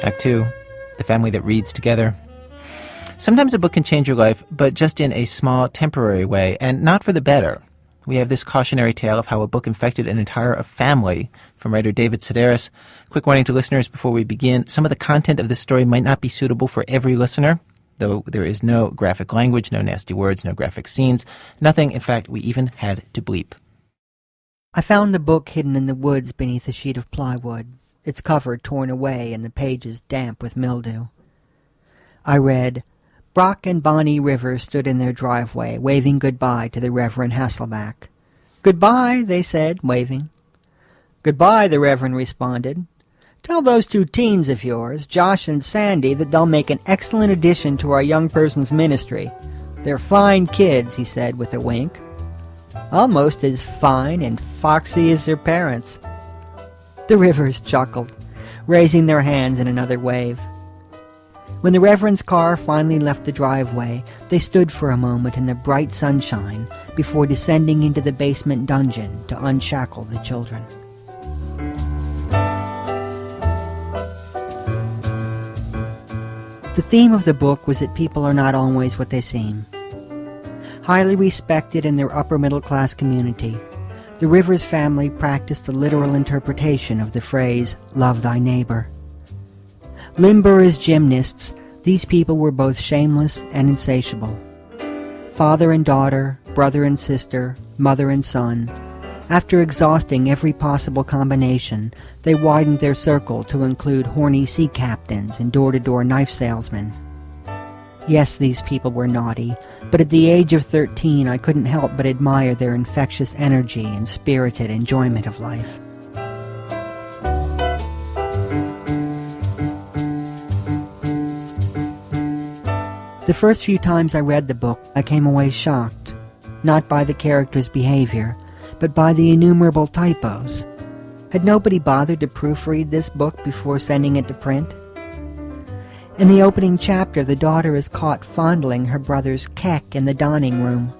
Act 2, the family that reads together. Sometimes a book can change your life, but just in a small, temporary way, and not for the better. We have this cautionary tale of how a book infected an entire family from writer David Sedaris. Quick warning to listeners before we begin. Some of the content of this story might not be suitable for every listener, though there is no graphic language, no nasty words, no graphic scenes. Nothing, in fact, we even had to bleep. I found the book hidden in the woods beneath a sheet of plywood, its cover torn away and the pages damp with mildew. I read, Brock and Bonnie Rivers stood in their driveway, waving goodbye to the Reverend Hasselback. "Goodbye," they said, waving. "Goodbye," the Reverend responded. "Tell those two teens of yours, Josh and Sandy, that they'll make an excellent addition to our young person's ministry. They're fine kids," he said with a wink. "Almost as fine and foxy as their parents." The Rivers chuckled, raising their hands in another wave. When the Reverend's car finally left the driveway, they stood for a moment in the bright sunshine before descending into the basement dungeon to unshackle the children. The theme of the book was that people are not always what they seem. Highly respected in their upper-middle-class community, the Rivers family practiced a literal interpretation of the phrase, "love thy neighbor." Limber as gymnasts, these people were both shameless and insatiable. Father and daughter, brother and sister, mother and son, after exhausting every possible combination, they widened their circle to include horny sea captains and door-to-door knife salesmen. Yes, these people were naughty, but at the age of 13 I couldn't help but admire their infectious energy and spirited enjoyment of life. The first few times I read the book, I came away shocked, not by the characters' behavior, but by the innumerable typos. Had nobody bothered to proofread this book before sending it to print? In the opening chapter, the daughter is caught fondling her brother's keck in the dining room.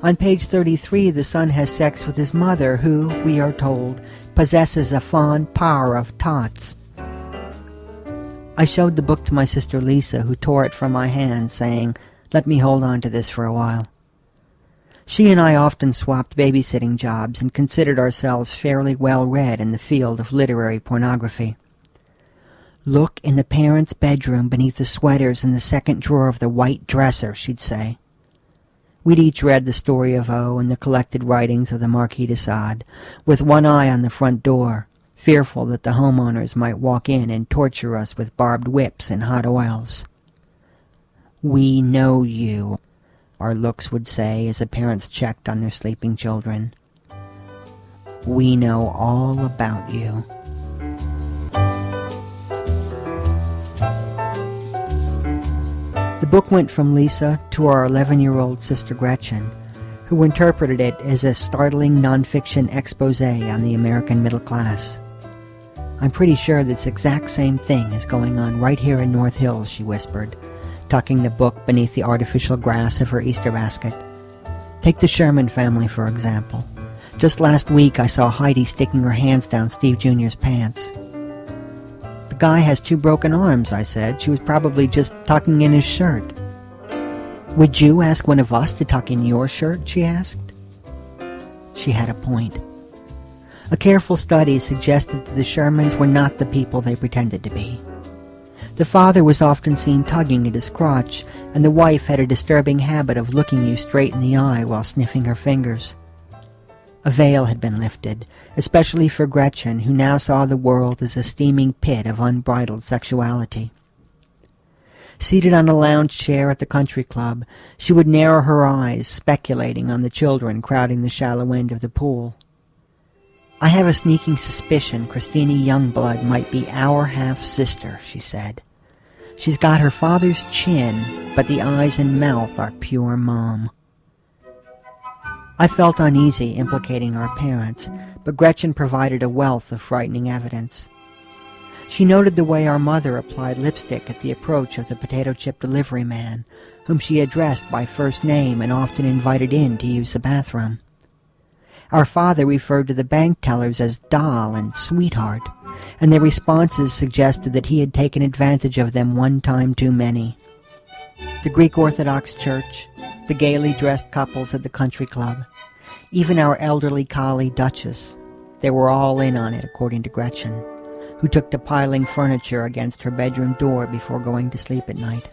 On page 33, the son has sex with his mother, who, we are told, possesses a fond power of tots. I showed the book to my sister Lisa, who tore it from my hand, saying, "Let me hold on to this for a while." She and I often swapped babysitting jobs and considered ourselves fairly well read in the field of literary pornography. "Look in the parents' bedroom beneath the sweaters in the second drawer of the white dresser," she'd say. We'd each read the story of O and the collected writings of the Marquis de Sade, with one eye on the front door, fearful that the homeowners might walk in and torture us with barbed whips and hot oils. "We know you," our looks would say as the parents checked on their sleeping children. "We know all about you." The book went from Lisa to our 11-year-old sister Gretchen, who interpreted it as a startling nonfiction expose on the American middle class. "I'm pretty sure this exact same thing is going on right here in North Hills," she whispered, tucking the book beneath the artificial grass of her Easter basket. "Take the Sherman family, for example. Just last week I saw Heidi sticking her hands down Steve Jr.'s pants." "The guy has 2 broken arms," I said. "She was probably just tucking in his shirt." "Would you ask one of us to tuck in your shirt?" she asked. She had a point. A careful study suggested that the Shermans were not the people they pretended to be. The father was often seen tugging at his crotch, and the wife had a disturbing habit of looking you straight in the eye while sniffing her fingers. A veil had been lifted, especially for Gretchen, who now saw the world as a steaming pit of unbridled sexuality. Seated on a lounge chair at the country club, she would narrow her eyes, speculating on the children crowding the shallow end of the pool. "I have a sneaking suspicion Christina Youngblood might be our half-sister," she said. "She's got her father's chin, but the eyes and mouth are pure mom." I felt uneasy implicating our parents, but Gretchen provided a wealth of frightening evidence. She noted the way our mother applied lipstick at the approach of the potato chip delivery man, whom she addressed by first name and often invited in to use the bathroom. Our father referred to the bank tellers as doll and sweetheart. and their responses suggested that he had taken advantage of them one time too many. The Greek Orthodox Church, the gaily dressed couples at the country club, even our elderly collie Duchess, they were all in on it, according to Gretchen, who took to piling furniture against her bedroom door before going to sleep at night.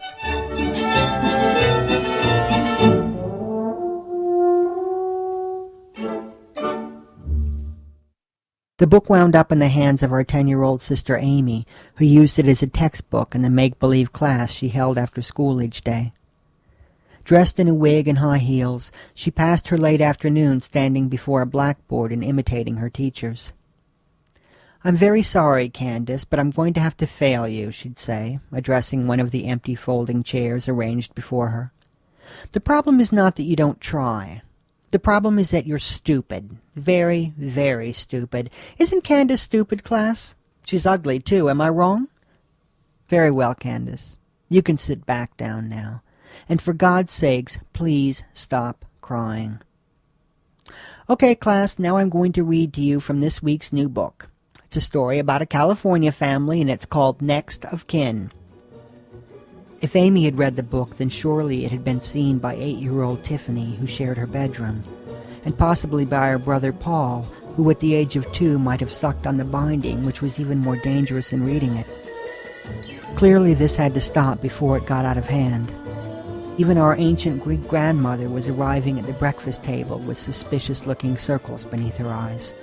The book wound up in the hands of our 10-year-old sister Amy, who used it as a textbook in the make-believe class she held after school each day. Dressed in a wig and high heels, she passed her late afternoon standing before a blackboard and imitating her teachers. "I'm very sorry, Candace, but I'm going to have to fail you," she'd say, addressing one of the empty folding chairs arranged before her. "The problem is not that you don't try. The problem is that you're stupid. Very, very stupid. Isn't Candace stupid, class? She's ugly, too. Am I wrong? Very well, Candace. You can sit back down now. And for God's sakes, please stop crying. Okay, class, now I'm going to read to you from this week's new book. It's a story about a California family, and it's called Next of Kin." If Amy had read the book, then surely it had been seen by 8-year-old Tiffany, who shared her bedroom, and possibly by her brother Paul, who at the age of 2 might have sucked on the binding, which was even more dangerous than reading it. Clearly this had to stop before it got out of hand. Even our ancient Greek grandmother was arriving at the breakfast table with suspicious-looking circles beneath her eyes.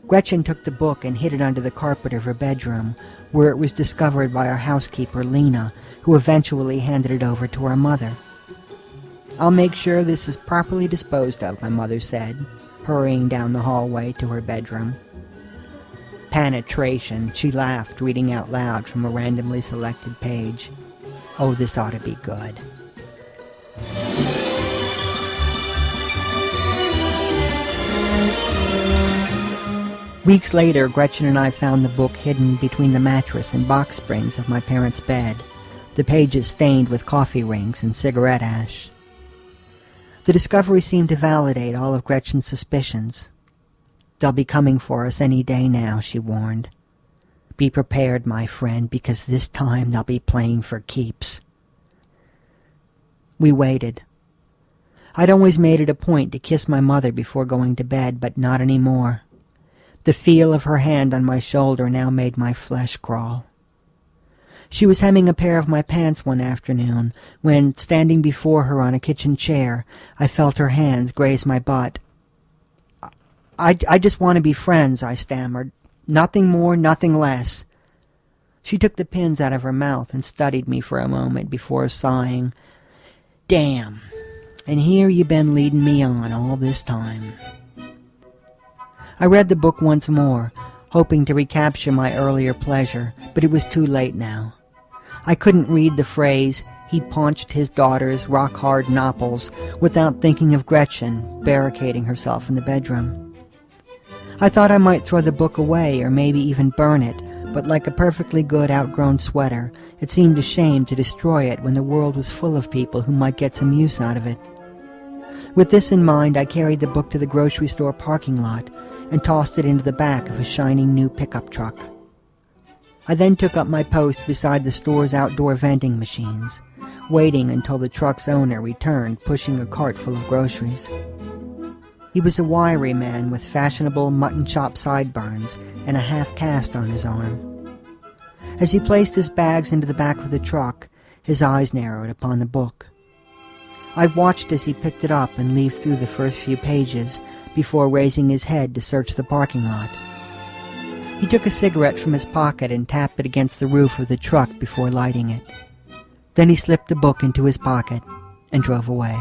Gretchen took the book and hid it under the carpet of her bedroom, where it was discovered by our housekeeper, Lena, who eventually handed it over to our mother. "I'll make sure this is properly disposed of," my mother said, hurrying down the hallway to her bedroom. Penetration, she laughed, reading out loud from a randomly selected page. "Oh, this ought to be good." Weeks later, Gretchen and I found the book hidden between the mattress and box springs of my parents' bed, the pages stained with coffee rings and cigarette ash. The discovery seemed to validate all of Gretchen's suspicions. "They'll be coming for us any day now," she warned. "Be prepared, my friend, because this time they'll be playing for keeps." We waited. I'd always made it a point to kiss my mother before going to bed, but not anymore. The feel of her hand on my shoulder now made my flesh crawl. She was hemming a pair of my pants one afternoon, when, standing before her on a kitchen chair, I felt her hands graze my butt. I just want to be friends," I stammered. "Nothing more, nothing less." She took the pins out of her mouth and studied me for a moment before sighing, "Damn, and here you been leading me on all this time." I read the book once more, hoping to recapture my earlier pleasure, but it was too late now. I couldn't read the phrase, "he paunched his daughter's rock-hard nopples," without thinking of Gretchen barricading herself in the bedroom. I thought I might throw the book away or maybe even burn it, but like a perfectly good outgrown sweater, it seemed a shame to destroy it when the world was full of people who might get some use out of it. With this in mind, I carried the book to the grocery store parking lot and tossed it into the back of a shining new pickup truck. I then took up my post beside the store's outdoor vending machines, waiting until the truck's owner returned pushing a cart full of groceries. He was a wiry man with fashionable mutton chop sideburns and a half-cast on his arm. As he placed his bags into the back of the truck, his eyes narrowed upon the book. I watched as he picked it up and leafed through the first few pages before raising his head to search the parking lot. He took a cigarette from his pocket and tapped it against the roof of the truck before lighting it. Then he slipped the book into his pocket and drove away.